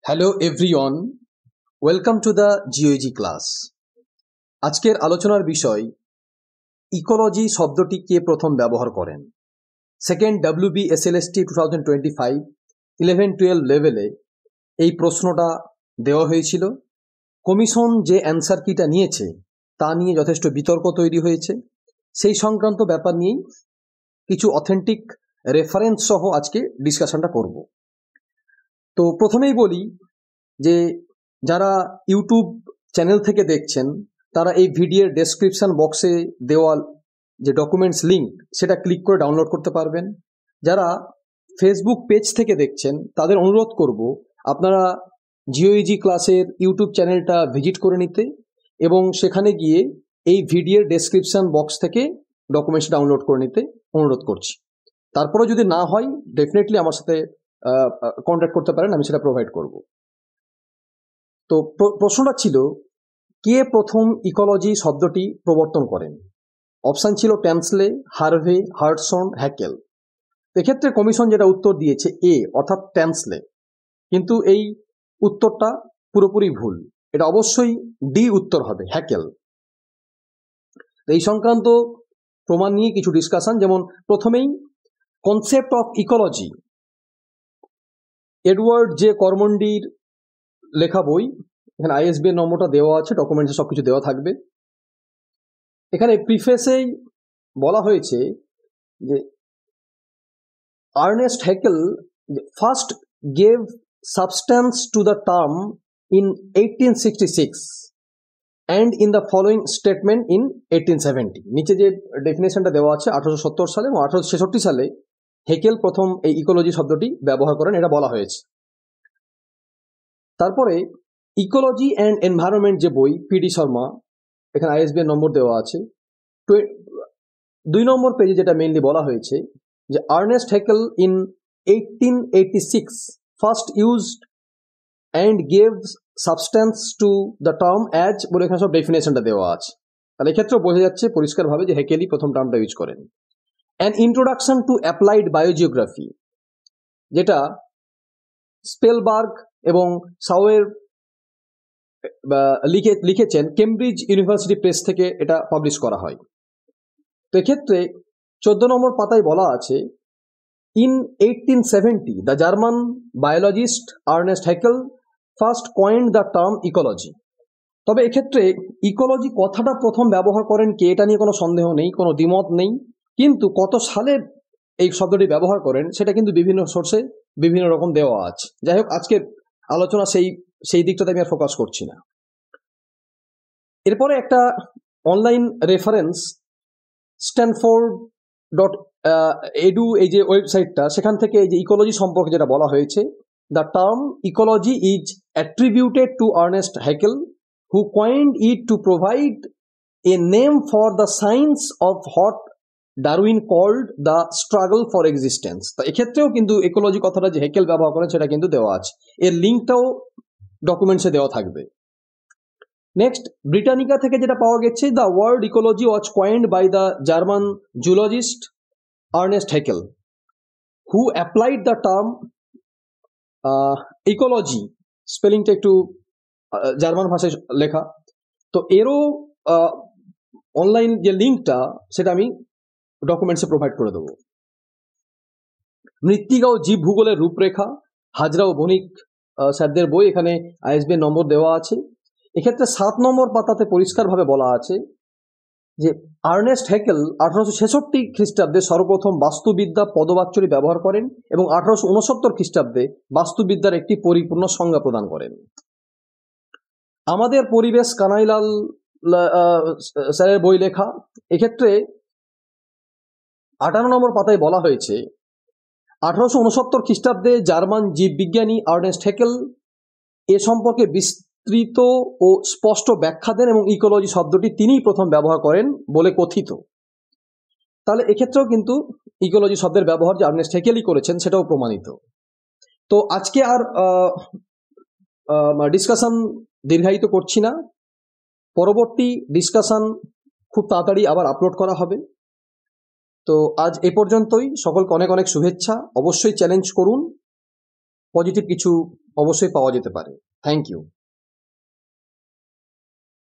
Hello everyone, welcome to the geog class. আজকের আলোচনার বিষয় ইকোলজি শব্দটি কে প্রথম ব্যবহার করেন। সেকেন্ড WBSLST 2025 11-12 লেভেলে এই প্রশ্নটা দেওয়া হয়েছিল। কমিশন যে অ্যান্সার কিটা নিয়েছে তা নিয়ে যথেষ্ট বিতর্ক তৈরি হয়েছে। সেই সংক্রান্ত ব্যাপার নিয়েই কিছু অথেন্টিক রেফারেন্স সহ আজকে ডিসকাশনটা করব। তো প্রথমেই বলি যে যারা ইউটিউব চ্যানেল থেকে দেখছেন তারা এই ভিডিওর ডেসক্রিপশন বক্সে দেওয়া যে ডকুমেন্টস লিঙ্ক সেটা ক্লিক করে ডাউনলোড করতে পারবেন। যারা ফেসবুক পেজ থেকে দেখছেন তাদের অনুরোধ করব আপনারা জিওইজি ক্লাসের ইউটিউব চ্যানেলটা ভিজিট করে নিতে এবং সেখানে গিয়ে এই ভিডিওর ডেসক্রিপশন বক্স থেকে ডকুমেন্টস ডাউনলোড করে নিতে অনুরোধ করছি। তারপরে যদি না হয় ডেফিনেটলি আমার সাথে কন্ট্যাক্ট করতে পারেন, আমি সেটা প্রোভাইড করব। তো প্রশ্নটা ছিল, কে প্রথম ইকোলজি শব্দটি প্রবর্তন করেন? অপশন ছিল ট্যামসলে, হার্ভে, হার্টসন, হ্যাকেল। এক্ষেত্রে কমিশন যেটা উত্তর দিয়েছে এ অর্থাৎ ট্যামসলে, কিন্তু এই উত্তরটা পুরোপুরি ভুল। এটা অবশ্যই ডি উত্তর হবে, হ্যাকেল। এই সংক্রান্ত প্রমাণ নিয়ে কিছু ডিসকাশন, যেমন প্রথমেই concept of ecology, Edward J কর্মন্ডির লেখা বই। এখানে ISBN নম্বরটা দেওয়া আছে, ডকুমেন্টসে সবকিছু দেওয়া থাকবে। এখানে প্রিফেসেই বলা হয়েছে যে Ernest Haeckel first gave substance to the term in 1866 and in the following statement in 1870। নিচে যে ডেফিনেশনটা দেওয়া আছে 1870 সালে এবং 1866 সালে হেকেল প্রথম এই ইকোলজি শব্দটি ব্যবহার করেন, এটা বলা হয়েছে। তারপরে ইকোলজি অ্যান্ড এনভায়রনমেন্ট যে বই, PD শর্মা, এখানে ISBN নম্বর দেওয়া আছে। 2 নম্বর পেজে যেটা মেইনলি বলা হয়েছে যে Ernest Haeckel in 1886 first used and gave substance to the term as, বলে এখানে সব ডেফিনেশনটা দেওয়া আছে। তাহলে এক্ষেত্রেও বোঝা যাচ্ছে পরিষ্কারভাবে যে হ্যাকেলই প্রথম টার্মটা ইউজ করেন। An introduction to applied biogeography, যেটা স্পেলবার্গ এবং সাওয়ের লিখেছেন, কেমব্রিজ ইউনিভার্সিটি প্রেস থেকে এটা পাবলিশ করা হয়। তো এক্ষেত্রে 14 নম্বর পাতায় বলা আছে, in 1870 the German biologist Ernest Haeckel first coined the term ecology. তবে এক্ষেত্রে ইকোলজি কথাটা প্রথম ব্যবহার করেন কে, এটা নিয়ে কোনো সন্দেহ নেই, কোনো দ্বিমত নেই, কিন্তু কত সালে এই শব্দটি ব্যবহার করেন সেটা কিন্তু বিভিন্ন সোর্সে বিভিন্ন রকম দেওয়া আছে। যাই হোক, আজকের আলোচনা সেই দিকটাতে আমি আর ফোকাস করছি না। এরপরে একটা অনলাইন রেফারেন্স, stanford.edu এই যে ওয়েবসাইটটা, সেখান থেকে এই যে ইকোলজি সম্পর্কে যেটা বলা হয়েছে, the term ecology is attributed to Ernest Haeckel who coined it to provide a name for the science of what Darwin called the struggle for existence. তা এক্ষেত্রেও কিন্তু ইকোলজি কথাটা যে হ্যাকেল ব্যবহার করেন সেটা কিন্তু দেওয়া আছে, এর লিঙ্কটাও ডকুমেন্টসে দেওয়া থাকবে। নেক্সট, ব্রিটানিকা থেকে যেটা পাওয়া গেছে, the word ecology was coined by the German zoologist Ernst Haeckel who applied the term ecology. স্পেলিংটা একটু জার্মান ভাষায় লেখা, তো এরও অনলাইন যে লিঙ্কটা সেটা আমি ডকুমেন্টসে প্রোভাইড করে দেবো। মৃত্তিকা ও জীব ভূগোলের রূপরেখা, হাজরা ও বণিক স্যারদের বই, এখানে ISBN নম্বর দেওয়া আছে। এক্ষেত্রে 7 নম্বর পাতাতে পরিষ্কারভাবে বলা আছে যে আর্নেস্ট হ্যাকেল 1866 খ্রিস্টাব্দে সর্বপ্রথম বাস্তুবিদ্যা পদবাচ্যটি ব্যবহার করেন এবং 1869 খ্রিস্টাব্দে বাস্তুবিদ্যার একটি পরিপূর্ণ সংজ্ঞা প্রদান করেন। আমাদের পরিবেশ, কানাইলাল স্যারের বই লেখা, এক্ষেত্রে 58 নম্বর পাতায় বলা হয়েছে 1869 খ্রিস্টাব্দে জার্মান জীববিজ্ঞানী আর্নেস্ট হ্যাকেল এ সম্পর্কে বিস্তৃত ও স্পষ্ট ব্যাখ্যা দেন এবং ইকোলজি শব্দটি তিনিই প্রথম ব্যবহার করেন বলে কথিত। তাহলে এক্ষেত্রেও কিন্তু ইকোলজি শব্দের ব্যবহার যে আর্নেস্ট হ্যাকেলই করেছেন সেটাও প্রমাণিত। তো আজকে আর ডিসকাশন দীর্ঘায়িত করছি না, পরবর্তী ডিসকাশন খুব তাড়াতাড়ি আবার আপলোড করা হবে। তো আজ এ পর্যন্তই, সকলকে অনেক অনেক শুভেচ্ছা। অবশ্যই চ্যালেঞ্জ করুন, পজিটিভ কিছু অবশ্যই পাওয়া যেতে পারে। Thank you.